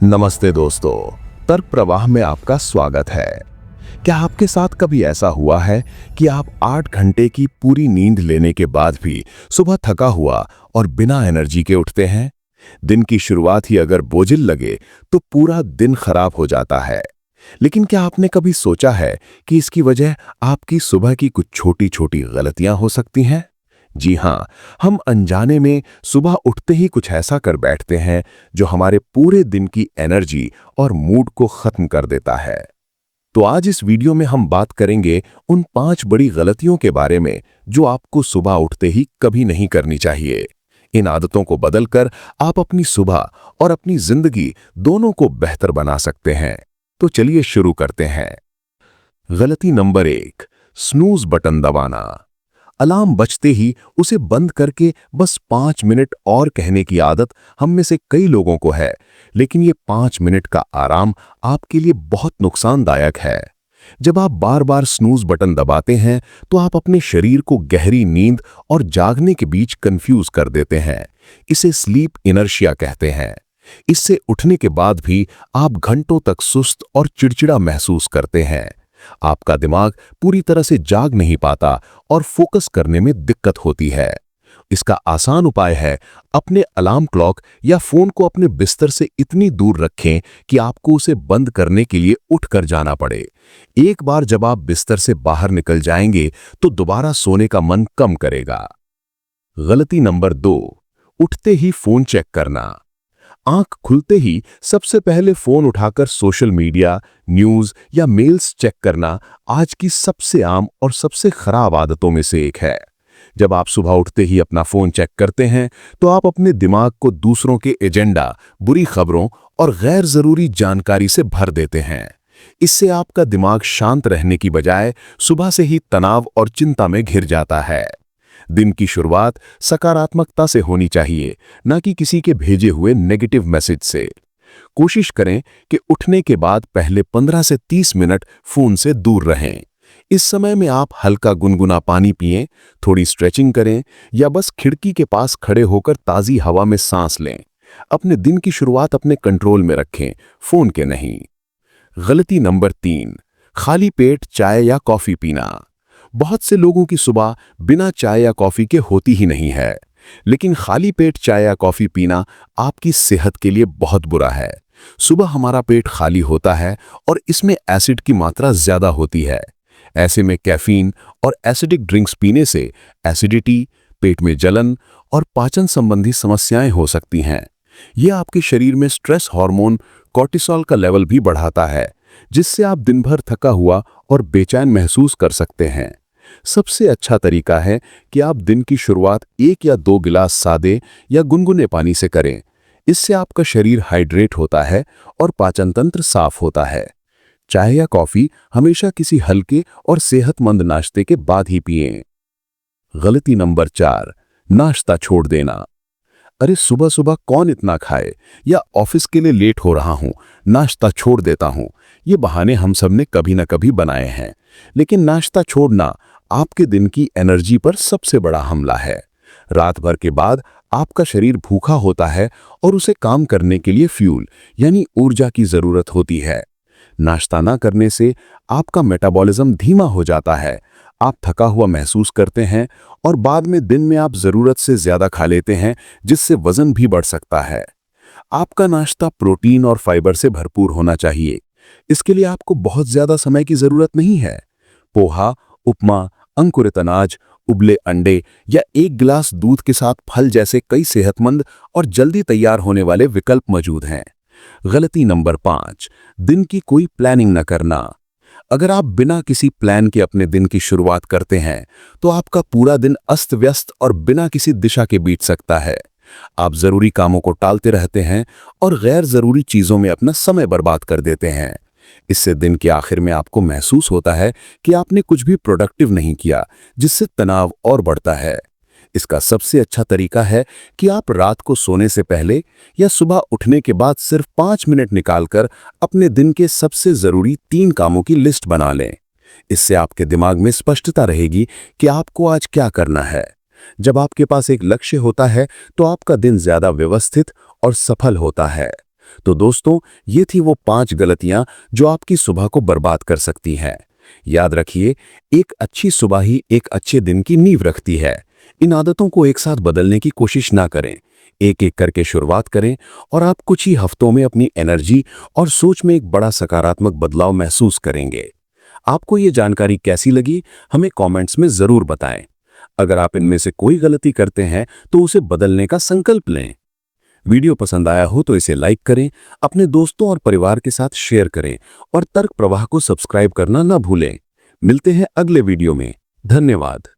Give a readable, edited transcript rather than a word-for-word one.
नमस्ते दोस्तों, तर्क प्रवाह में आपका स्वागत है। क्या आपके साथ कभी ऐसा हुआ है कि आप 8 घंटे की पूरी नींद लेने के बाद भी सुबह थका हुआ और बिना एनर्जी के उठते हैं? दिन की शुरुआत ही अगर बोझिल लगे तो पूरा दिन खराब हो जाता है। लेकिन क्या आपने कभी सोचा है कि इसकी वजह आपकी सुबह की कुछ छोटी-छोटी गलतियां हो सकती हैं? जी हाँ, हम अनजाने में सुबह उठते ही कुछ ऐसा कर बैठते हैं जो हमारे पूरे दिन की एनर्जी और मूड को खत्म कर देता है। तो आज इस वीडियो में हम बात करेंगे उन 5 बड़ी गलतियों के बारे में जो आपको सुबह उठते ही कभी नहीं करनी चाहिए। इन आदतों को बदलकर आप अपनी सुबह और अपनी जिंदगी दोनों को बेहतर बना सकते हैं। तो चलिए शुरू करते हैं। गलती नंबर 1, स्नूज बटन दबाना। अलार्म बजते ही उसे बंद करके बस 5 मिनट और कहने की आदत हम में से कई लोगों को है, लेकिन ये 5 मिनट का आराम आपके लिए बहुत नुकसानदायक है। जब आप बार बार स्नूज बटन दबाते हैं तो आप अपने शरीर को गहरी नींद और जागने के बीच कंफ्यूज कर देते हैं। इसे स्लीप इनर्शिया कहते हैं। इससे उठने के बाद भी आप घंटों तक सुस्त और चिड़चिड़ा महसूस करते हैं। आपका दिमाग पूरी तरह से जाग नहीं पाता और फोकस करने में दिक्कत होती है। इसका आसान उपाय है, अपने अलार्म क्लॉक या फोन को अपने बिस्तर से इतनी दूर रखें कि आपको उसे बंद करने के लिए उठकर जाना पड़े। एक बार जब आप बिस्तर से बाहर निकल जाएंगे तो दोबारा सोने का मन कम करेगा। गलती नंबर 2, उठते ही फोन चेक करना। आंख खुलते ही सबसे पहले फोन उठाकर सोशल मीडिया, न्यूज़ या मेल्स चेक करना आज की सबसे आम और सबसे खराब आदतों में से एक है। जब आप सुबह उठते ही अपना फोन चेक करते हैं तो आप अपने दिमाग को दूसरों के एजेंडा, बुरी खबरों और गैर जरूरी जानकारी से भर देते हैं। इससे आपका दिमाग शांत रहने की बजाय सुबह से ही तनाव और चिंता में घिर जाता है। दिन की शुरुआत सकारात्मकता से होनी चाहिए, न कि किसी के भेजे हुए नेगेटिव मैसेज से। कोशिश करें कि उठने के बाद पहले 15 से 30 मिनट फोन से दूर रहें। इस समय में आप हल्का गुनगुना पानी पिएं, थोड़ी स्ट्रेचिंग करें या बस खिड़की के पास खड़े होकर ताज़ी हवा में सांस लें। अपने दिन की शुरुआत अपने कंट्रोल में रखें, फोन के नहीं। गलती नंबर 3, खाली पेट चाय या कॉफी पीना। बहुत से लोगों की सुबह बिना चाय या कॉफी के होती ही नहीं है, लेकिन खाली पेट चाय या कॉफी पीना आपकी सेहत के लिए बहुत बुरा है। सुबह हमारा पेट खाली होता है और इसमें एसिड की मात्रा ज्यादा होती है। ऐसे में कैफीन और एसिडिक ड्रिंक्स पीने से एसिडिटी, पेट में जलन और पाचन संबंधी समस्याएं हो सकती हैं। यह आपके शरीर में स्ट्रेस हार्मोन कॉर्टिसोल का लेवल भी बढ़ाता है, जिससे आप दिन भर थका हुआ और बेचैन महसूस कर सकते हैं। सबसे अच्छा तरीका है कि आप दिन की शुरुआत 1 या 2 गिलास सादे या गुनगुने पानी से करें। इससे आपका शरीर हाइड्रेट होता है और पाचन तंत्र साफ होता है। चाय या कॉफी हमेशा किसी हल्के और सेहतमंद नाश्ते के बाद ही पिएं। गलती नंबर 4, नाश्ता छोड़ देना। अरे सुबह सुबह कौन इतना खाए, या ऑफिस के लिए लेट हो रहा हूं, नाश्ता छोड़ देता हूं। ये बहाने हम सब ने कभी ना कभी बनाए हैं, लेकिन नाश्ता छोड़ना आपके दिन की एनर्जी पर सबसे बड़ा हमला है। रात भर के बाद आपका शरीर भूखा होता है और उसे काम करने के लिए फ्यूल यानी ऊर्जा की जरूरत होती है। नाश्ता ना करने से आपका मेटाबॉलिज्म धीमा हो जाता है, आप थका हुआ महसूस करते हैं और बाद में दिन में आप जरूरत से ज्यादा खा लेते हैं, जिससे वजन भी बढ़ सकता है। आपका नाश्ता प्रोटीन और फाइबर से भरपूर होना चाहिए। इसके लिए आपको बहुत ज्यादा समय की जरूरत नहीं है। पोहा, उपमा, अंकुरित अनाज, उबले अंडे या 1 गिलास दूध के साथ फल जैसे कई सेहतमंद और जल्दी तैयार होने वाले विकल्प मौजूद हैं। गलती नंबर 5, दिन की कोई प्लानिंग न करना। अगर आप बिना किसी प्लान के अपने दिन की शुरुआत करते हैं तो आपका पूरा दिन अस्त व्यस्त और बिना किसी दिशा के बीत सकता है। आप जरूरी कामों को टालते रहते हैं और गैर जरूरी चीजों में अपना समय बर्बाद कर देते हैं। इससे दिन के आखिर में आपको महसूस होता है कि आपने कुछ भी प्रोडक्टिव नहीं किया, जिससे तनाव और बढ़ता है। इसका सबसे अच्छा तरीका है कि आप रात को सोने से पहले या सुबह उठने के बाद सिर्फ 5 मिनट निकालकर अपने दिन के सबसे जरूरी 3 कामों की लिस्ट बना लें। इससे आपके दिमाग में स्पष्टता रहेगी कि आपको आज क्या करना है। जब आपके पास एक लक्ष्य होता है तो आपका दिन ज्यादा व्यवस्थित और सफल होता है। तो दोस्तों, ये थी वो 5 गलतियां जो आपकी सुबह को बर्बाद कर सकती हैं। याद रखिए, एक अच्छी सुबह ही एक अच्छे दिन की नींव रखती है। इन आदतों को एक साथ बदलने की कोशिश ना करें, एक एक करके शुरुआत करें और आप कुछ ही हफ्तों में अपनी एनर्जी और सोच में एक बड़ा सकारात्मक बदलाव महसूस करेंगे। आपको ये जानकारी कैसी लगी, हमें कमेंट्स में जरूर बताएं। अगर आप इनमें से कोई गलती करते हैं तो उसे बदलने का संकल्प लें। वीडियो पसंद आया हो तो इसे लाइक करें, अपने दोस्तों और परिवार के साथ शेयर करें और तर्क प्रवाह को सब्सक्राइब करना ना भूलें। मिलते हैं अगले वीडियो में। धन्यवाद।